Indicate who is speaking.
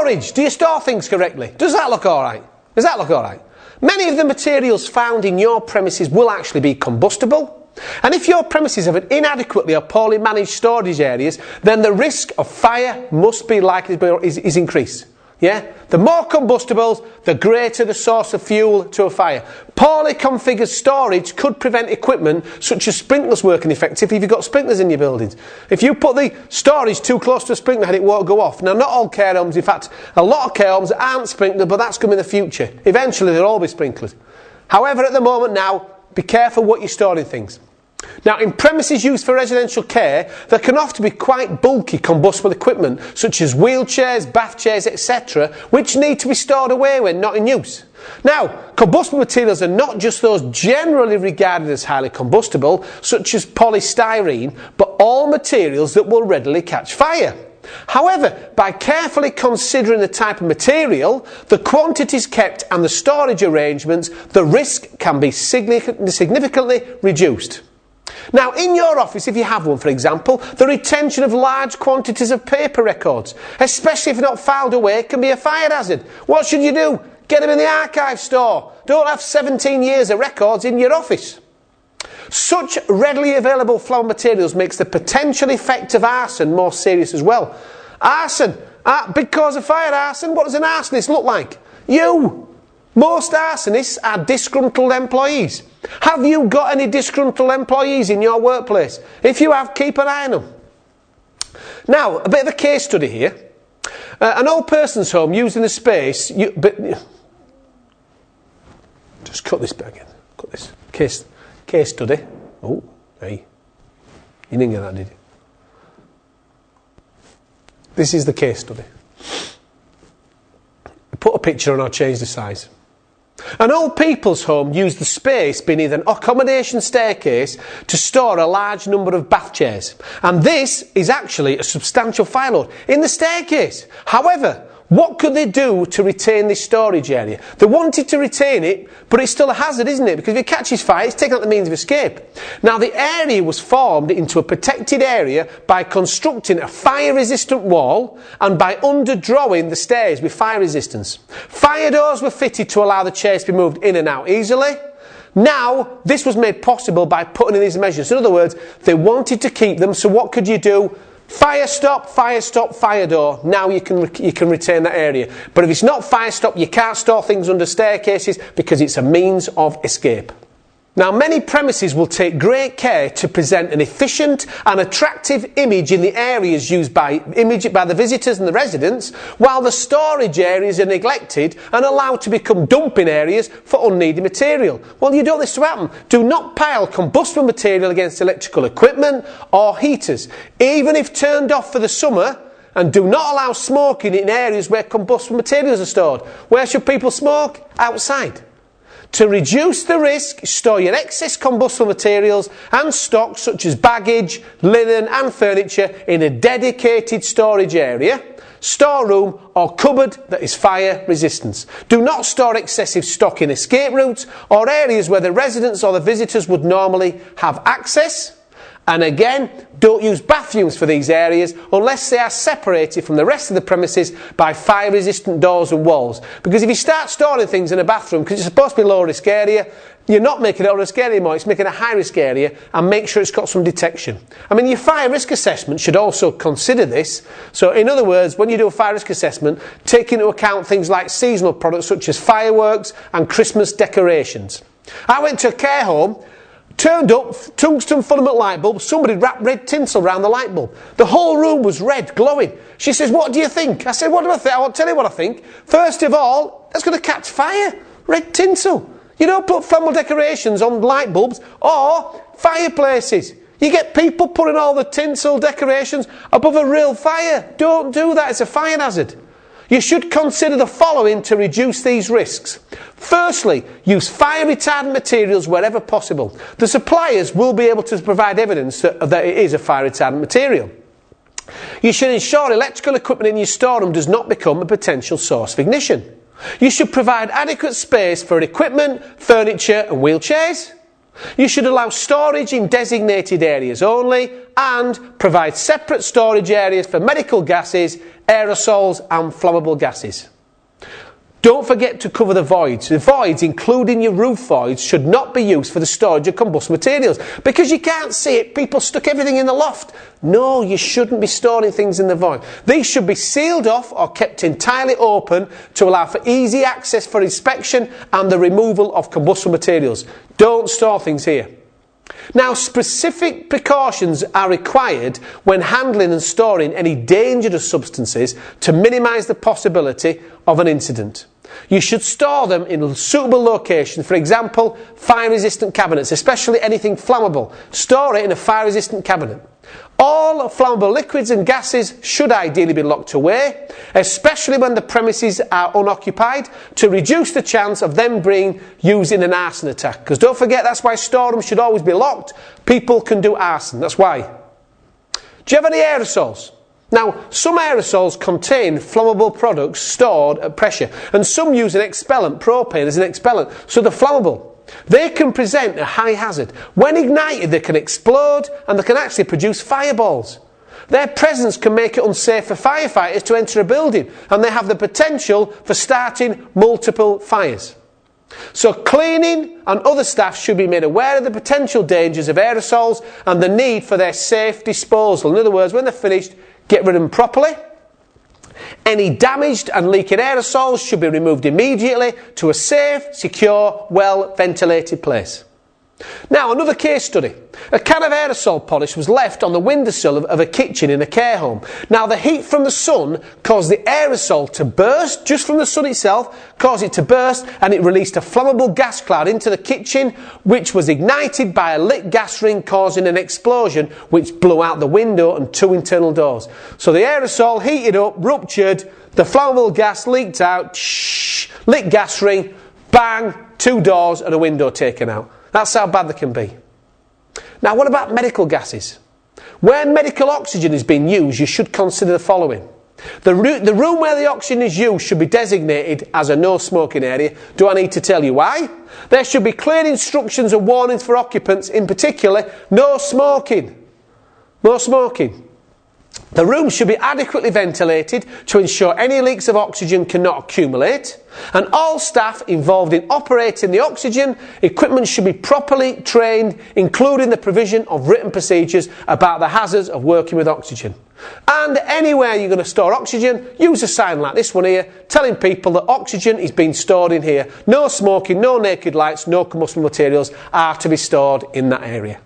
Speaker 1: Storage. Do you store things correctly? Does that look alright? Does that look alright? Many of the materials found in your premises will actually be combustible. And if your premises have an inadequately or poorly managed storage areas, then the risk of fire must be likely to be is increased. Yeah? The more combustibles, the greater the source of fuel to a fire. Poorly configured storage could prevent equipment such as sprinklers working effectively if you've got sprinklers in your buildings. If you put the storage too close to a sprinkler head, it won't go off. Now, not all care homes, in fact, a lot of care homes aren't sprinkled, but that's coming in the future. Eventually, they'll all be sprinkled. However, at the moment now, be careful what you're storing things. Now, in premises used for residential care, there can often be quite bulky combustible equipment, such as wheelchairs, bath chairs, etc., which need to be stored away when not in use. Now, combustible materials are not just those generally regarded as highly combustible, such as polystyrene, but all materials that will readily catch fire. However, by carefully considering the type of material, the quantities kept and the storage arrangements, the risk can be significantly reduced. Now, in your office, if you have one, for example, the retention of large quantities of paper records, especially if not filed away, can be a fire hazard. What should you do? Get them in the archive store. Don't have 17 years of records in your office. Such readily available flammable materials makes the potential effect of arson more serious as well. Arson. Big cause of fire, arson. What does an arsonist look like? You. Most arsonists are disgruntled employees. Have you got any disgruntled employees in your workplace? If you have, keep an eye on them. Now, a bit of a case study here. An old person's home using the space... just cut this bit again. Cut this. Case study. Oh, hey. You didn't get that, did you? This is the case study. Put a picture and I'll change the size. An old people's home used the space beneath an accommodation staircase to store a large number of bath chairs. And this is actually a substantial fire load in the staircase. However, what could they do to retain this storage area? They wanted to retain it, but it's still a hazard, isn't it? Because if it catches fire, it's taken out the means of escape. Now, the area was formed into a protected area by constructing a fire-resistant wall and by underdrawing the stairs with fire resistance. Fire doors were fitted to allow the chairs to be moved in and out easily. Now, this was made possible by putting in these measures. In other words, they wanted to keep them, so what could you do? Fire stop, fire door. Now you can retain that area. But if it's not fire stop, you can't store things under staircases because it's a means of escape. Now, many premises will take great care to present an efficient and attractive image in the areas used by the visitors and the residents, while the storage areas are neglected and allowed to become dumping areas for unneeded material. Well, you don't want this to happen. Do not pile combustible material against electrical equipment or heaters, even if turned off for the summer, and do not allow smoking in areas where combustible materials are stored. Where should people smoke? Outside. To reduce the risk, store your excess combustible materials and stock such as baggage, linen and furniture in a dedicated storage area, storeroom or cupboard that is fire resistant. Do not store excessive stock in escape routes or areas where the residents or the visitors would normally have access. And again, don't use bathrooms for these areas unless they are separated from the rest of the premises by fire-resistant doors and walls. Because if you start storing things in a bathroom, because it's supposed to be a low-risk area, you're not making it a low-risk area anymore, it's making a high-risk area, and make sure it's got some detection. I mean, your fire risk assessment should also consider this. So, in other words, when you do a fire risk assessment, take into account things like seasonal products such as fireworks and Christmas decorations. I went to a care home. Turned up, tungsten filament light bulb, somebody wrapped red tinsel around the light bulb. The whole room was red, glowing. She says, what do you think? I said, what do I think? I won't tell you what I think. First of all, that's going to catch fire. Red tinsel. You don't put flammable decorations on light bulbs or fireplaces. You get people putting all the tinsel decorations above a real fire. Don't do that, it's a fire hazard. You should consider the following to reduce these risks. Firstly, use fire retardant materials wherever possible. The suppliers will be able to provide evidence that it is a fire retardant material. You should ensure electrical equipment in your storeroom does not become a potential source of ignition. You should provide adequate space for equipment, furniture and wheelchairs. You should allow storage in designated areas only and provide separate storage areas for medical gases, aerosols and flammable gases. Don't forget to cover the voids. The voids, including your roof voids, should not be used for the storage of combustible materials. Because you can't see it, people stuck everything in the loft. No, you shouldn't be storing things in the void. These should be sealed off or kept entirely open to allow for easy access for inspection and the removal of combustible materials. Don't store things here. Now, specific precautions are required when handling and storing any dangerous substances to minimise the possibility of an incident. You should store them in suitable locations, for example, fire-resistant cabinets, especially anything flammable. Store it in a fire-resistant cabinet. All flammable liquids and gases should ideally be locked away, especially when the premises are unoccupied, to reduce the chance of them being used in an arson attack. Because don't forget, that's why storerooms should always be locked. People can do arson, that's why. Do you have any aerosols? Now, some aerosols contain flammable products stored at pressure, and some use an expellant, propane, as an expellant, so they're flammable. They can present a high hazard. When ignited, they can explode and they can actually produce fireballs. Their presence can make it unsafe for firefighters to enter a building, and they have the potential for starting multiple fires. So cleaning and other staff should be made aware of the potential dangers of aerosols and the need for their safe disposal. In other words, when they're finished, get rid of them properly. Any damaged and leaking aerosols should be removed immediately to a safe, secure, well-ventilated place. Now, another case study. A can of aerosol polish was left on the windowsill of a kitchen in a care home. Now, the heat from the sun caused the aerosol to burst, just from the sun itself, caused it to burst, and it released a flammable gas cloud into the kitchen, which was ignited by a lit gas ring, causing an explosion, which blew out the window and 2 internal doors. So the aerosol heated up, ruptured, the flammable gas leaked out, lit gas ring, bang, 2 doors and a window taken out. That's how bad they can be. Now, what about medical gases? Where medical oxygen is being used, you should consider the following. The room where the oxygen is used should be designated as a no smoking area. Do I need to tell you why? There should be clear instructions and warnings for occupants, in particular, no smoking. No smoking. The room should be adequately ventilated to ensure any leaks of oxygen cannot accumulate, and all staff involved in operating the oxygen equipment should be properly trained, including the provision of written procedures about the hazards of working with oxygen. And anywhere you're going to store oxygen, use a sign like this one here, telling people that oxygen is being stored in here. No smoking, no naked lights, no combustible materials are to be stored in that area.